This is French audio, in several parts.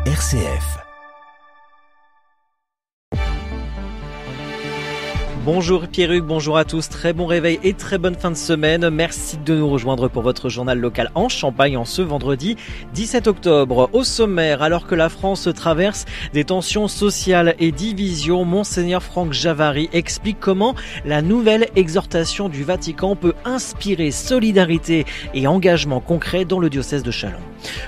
RCF. Bonjour Pierruc, bonjour à tous, très bon réveil et très bonne fin de semaine. Merci de nous rejoindre pour votre journal local en Champagne en ce vendredi 17 octobre. Au sommaire, alors que la France traverse des tensions sociales et divisions, Monseigneur Franck Javary explique comment la nouvelle exhortation du Vatican peut inspirer solidarité et engagement concret dans le diocèse de Châlons.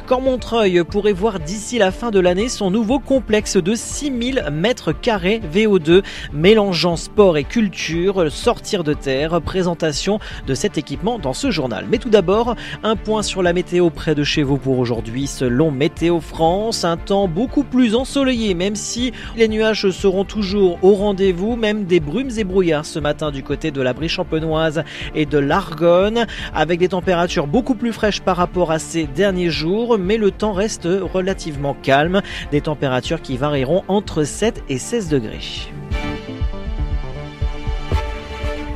Cormontreuil pourrait voir d'ici la fin de l'année son nouveau complexe de 6000 mètres carrés VO2, mélangeant sport et culture, sortir de terre, présentation de cet équipement dans ce journal. Mais tout d'abord, un point sur la météo près de chez vous pour aujourd'hui. Selon Météo France, un temps beaucoup plus ensoleillé, même si les nuages seront toujours au rendez-vous, même des brumes et brouillards ce matin du côté de la Brie champenoise et de l'Argonne, avec des températures beaucoup plus fraîches par rapport à ces derniers jours, mais le temps reste relativement calme, des températures qui varieront entre 7 et 16 degrés.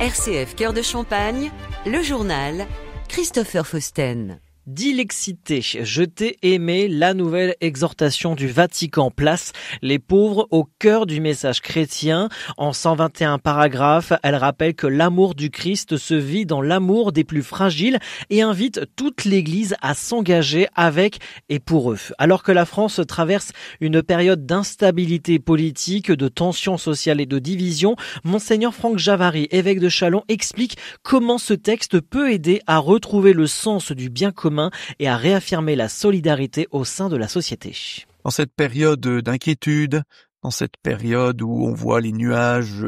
RCF Cœur de Champagne, le journal, Christopher Fausten. Dilexité, jeter, aimer, la nouvelle exhortation du Vatican place les pauvres au cœur du message chrétien. En 121 paragraphes, elle rappelle que l'amour du Christ se vit dans l'amour des plus fragiles et invite toute l'Église à s'engager avec et pour eux. Alors que la France traverse une période d'instabilité politique, de tensions sociales et de division, Monseigneur Franck Javary, évêque de Châlons, explique comment ce texte peut aider à retrouver le sens du bien commun et à réaffirmer la solidarité au sein de la société. Dans cette période d'inquiétude, dans cette période où on voit les nuages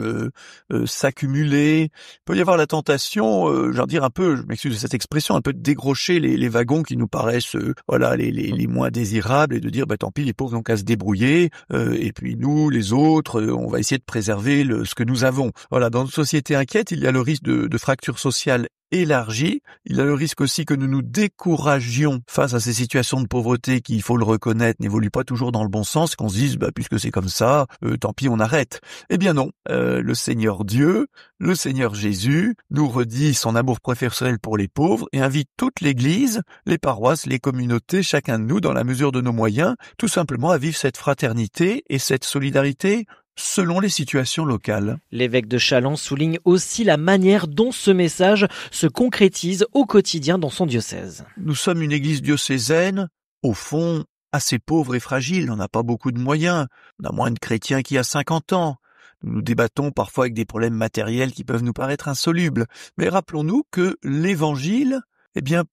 s'accumuler, il peut y avoir la tentation, je m'excuse de cette expression, un peu de décrocher les wagons qui nous paraissent les moins désirables et de dire tant pis, les pauvres n'ont qu'à se débrouiller et puis nous, les autres, on va essayer de préserver ce que nous avons. Voilà, dans une société inquiète, il y a le risque de fracture sociale élargie. Il y a le risque aussi que nous nous découragions face à ces situations de pauvreté qui, il faut le reconnaître, n'évoluent pas toujours dans le bon sens, qu'on se dise, puisque c'est comme ça, tant pis, on arrête. Eh bien non, le Seigneur Dieu, le Seigneur Jésus, nous redit son amour préférentiel pour les pauvres et invite toute l'Église, les paroisses, les communautés, chacun de nous, dans la mesure de nos moyens, tout simplement à vivre cette fraternité et cette solidarité selon les situations locales. L'évêque de Châlons souligne aussi la manière dont ce message se concrétise au quotidien dans son diocèse. Nous sommes une église diocésaine, au fond, assez pauvre et fragile. On n'a pas beaucoup de moyens. On a moins de chrétiens qu'il y a 50 ans. Nous nous débattons parfois avec des problèmes matériels qui peuvent nous paraître insolubles. Mais rappelons-nous que l'évangile,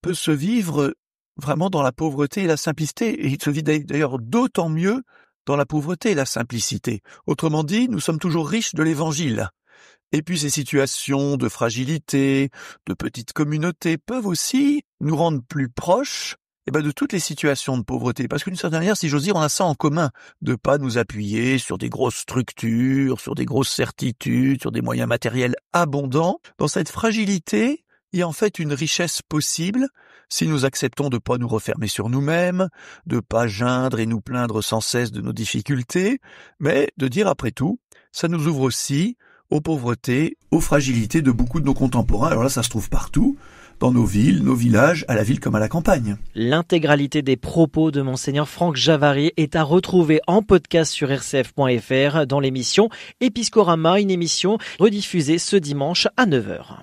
peut se vivre vraiment dans la pauvreté et la simplicité. Et il se vit d'ailleurs d'autant mieux dans la pauvreté et la simplicité. Autrement dit, nous sommes toujours riches de l'évangile. Et puis ces situations de fragilité, de petites communautés peuvent aussi nous rendre plus proches de toutes les situations de pauvreté. Parce qu'une certaine manière, si j'ose dire, on a ça en commun, de pas nous appuyer sur des grosses structures, sur des grosses certitudes, sur des moyens matériels abondants. Dans cette fragilité, il y a en fait une richesse possible si nous acceptons de pas nous refermer sur nous-mêmes, de pas geindre et nous plaindre sans cesse de nos difficultés, mais de dire après tout, ça nous ouvre aussi aux pauvretés, aux fragilités de beaucoup de nos contemporains. Alors là, ça se trouve partout, dans nos villes, nos villages, à la ville comme à la campagne. L'intégralité des propos de Monseigneur Franck Javary est à retrouver en podcast sur rcf.fr dans l'émission Episcorama, une émission rediffusée ce dimanche à 9h.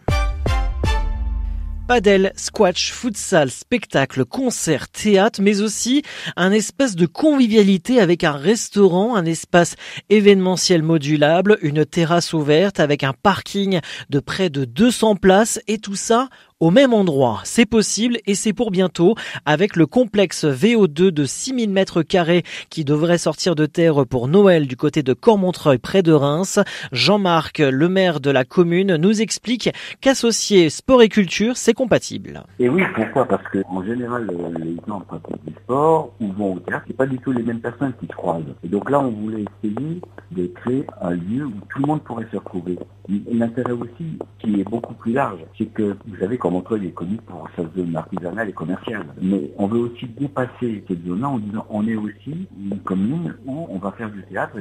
Padel, squash, futsal, spectacle, concert, théâtre, mais aussi un espace de convivialité avec un restaurant, un espace événementiel modulable, une terrasse ouverte avec un parking de près de 200 places et tout ça au même endroit. C'est possible et c'est pour bientôt avec le complexe VO2 de 6000 mètres carrés qui devrait sortir de terre pour Noël du côté de Cormontreuil près de Reims. Jean-Marc, le maire de la commune, nous explique qu'associer sport et culture, c'est compatible. Et oui, pourquoi ? Parce que en général, les gens pratiquent du sport ou vont au théâtre, c'est pas du tout les mêmes personnes qui croisent. Et donc là, on voulait essayer de créer un lieu où tout le monde pourrait se retrouver. L'intérêt aussi, qui est beaucoup plus large, c'est que, vous savez, Cormontreuil est connu pour sa zone artisanale et commerciale. Mais on veut aussi dépasser cette zone-là en disant on est aussi une commune où on va faire du théâtre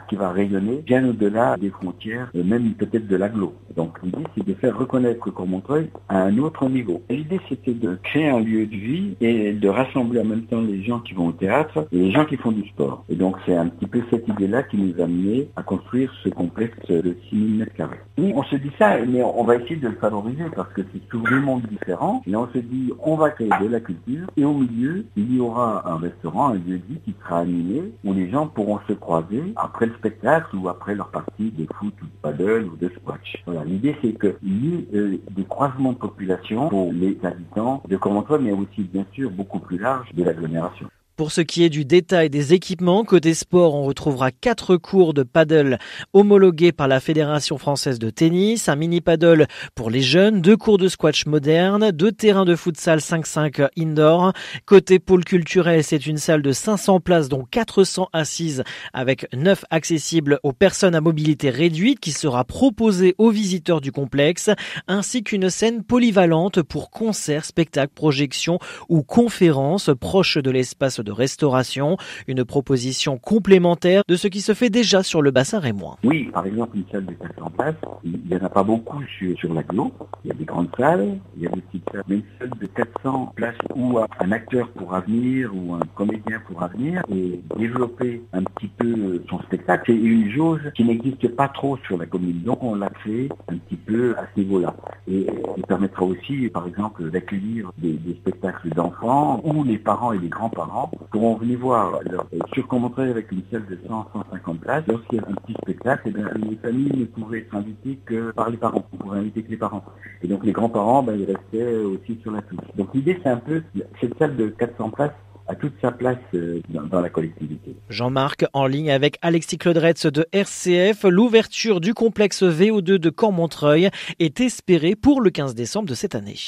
qui va rayonner bien au-delà des frontières, même peut-être de l'agglo. Donc l'idée, c'est de faire reconnaître Cormontreuil à un autre niveau. Et l'idée, c'était de créer un lieu de vie et de rassembler en même temps les gens qui vont au théâtre et les gens qui font du sport. Et donc c'est un petit peu cette idée-là qui nous a amené à construire ce complexe de 6000 m². Et on se dit ça, mais on va essayer de le valoriser parce que c'est tout deux mondes différents. Et on se dit, on va créer de la culture et au milieu, il y aura un restaurant, un lieu de vie qui sera animé où les gens pourront se croiser après le spectacle ou après leur partie de foot ou de paddle ou de squash. Voilà, l'idée c'est qu'il y ait des croisements de population pour les habitants de Cormontreuil, mais aussi bien sûr beaucoup plus large de l'agglomération. Pour ce qui est du détail des équipements, côté sport, on retrouvera 4 cours de paddle homologués par la Fédération française de tennis, un mini paddle pour les jeunes, 2 cours de squash moderne, 2 terrains de futsal 5-5 indoor. Côté pôle culturel, c'est une salle de 500 places dont 400 assises avec 9 accessibles aux personnes à mobilité réduite qui sera proposée aux visiteurs du complexe, ainsi qu'une scène polyvalente pour concerts, spectacles, projections ou conférences proches de l'espace de restauration, une proposition complémentaire de ce qui se fait déjà sur le bassin rémois. Oui, par exemple, une salle de 400 places, il n'y en a pas beaucoup sur l'agglo. Il y a des grandes salles, il y a des petites salles, mais une salle de 400 places où un acteur pourra venir ou un comédien pourra venir et développer un petit peu son spectacle. C'est une jauge qui n'existe pas trop sur la commune, donc on l'a créé un petit peu à ce niveau-là. Et il permettra aussi, par exemple, d'accueillir des spectacles d'enfants où les parents et les grands-parents pourront venir voir sur Cormontreuil avec une salle de 100-150 places. Lorsqu'il y a un petit spectacle, les familles ne pourraient être invitées que par les parents. On pourrait inviter que les parents. Et donc les grands-parents, ils restaient aussi sur la touche. Donc l'idée, c'est un peu cette salle de 400 places a toute sa place dans la collectivité. Jean-Marc, en ligne avec Alexis Claudretz de RCF, l'ouverture du complexe VO2 de Cormontreuil est espérée pour le 15 décembre de cette année.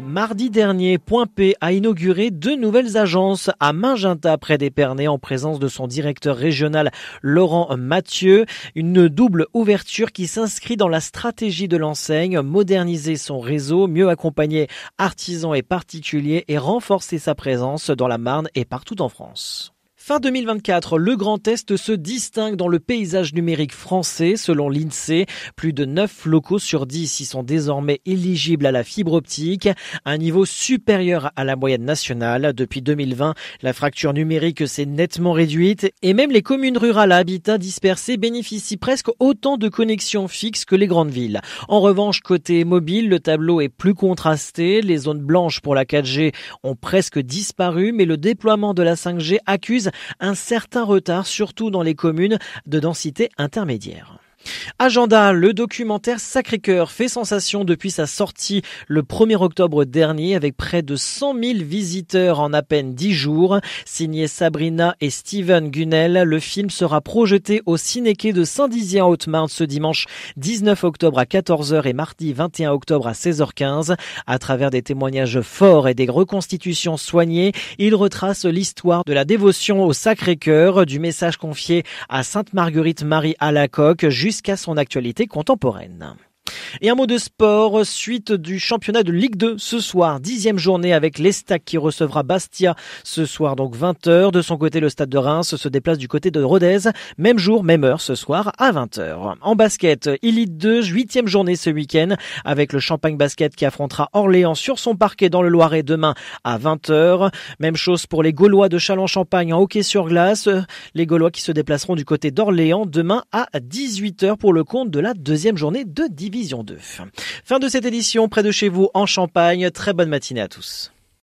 Mardi dernier, Point P a inauguré 2 nouvelles agences à Magenta près d'Épernay en présence de son directeur régional Laurent Mathieu. Une double ouverture qui s'inscrit dans la stratégie de l'enseigne, moderniser son réseau, mieux accompagner artisans et particuliers et renforcer sa présence dans la Marne et partout en France. Fin 2024, le Grand Est se distingue dans le paysage numérique français. Selon l'INSEE, plus de 9 locaux sur 10 y sont désormais éligibles à la fibre optique, un niveau supérieur à la moyenne nationale. Depuis 2020, la fracture numérique s'est nettement réduite et même les communes rurales à habitat dispersé bénéficient presque autant de connexions fixes que les grandes villes. En revanche, côté mobile, le tableau est plus contrasté. Les zones blanches pour la 4G ont presque disparu, mais le déploiement de la 5G accuse un certain retard, surtout dans les communes de densité intermédiaire. Agenda, le documentaire Sacré-Cœur fait sensation depuis sa sortie le 1er octobre dernier avec près de 100 000 visiteurs en à peine 10 jours. Signé Sabrina et Steven Gunnell, le film sera projeté au Ciné-Quai de Saint-Dizier en Haute-Marne ce dimanche 19 octobre à 14h et mardi 21 octobre à 16h15. À travers des témoignages forts et des reconstitutions soignées, il retrace l'histoire de la dévotion au Sacré-Cœur, du message confié à Sainte Marguerite Marie Alacoque jusqu'à son actualité contemporaine. Et un mot de sport, suite du championnat de Ligue 2 ce soir, 10e journée avec l'Estac qui recevra Bastia ce soir, donc 20h. De son côté, le Stade de Reims se déplace du côté de Rodez, même jour, même heure ce soir à 20h. En basket, Elite 2, 8e journée ce week-end avec le Champagne Basket qui affrontera Orléans sur son parquet dans le Loiret demain à 20h. Même chose pour les Gaulois de Châlons-Champagne en hockey sur glace, les Gaulois qui se déplaceront du côté d'Orléans demain à 18h pour le compte de la 2e journée de Division 2. Fin de cette édition près de chez vous en Champagne. Très bonne matinée à tous.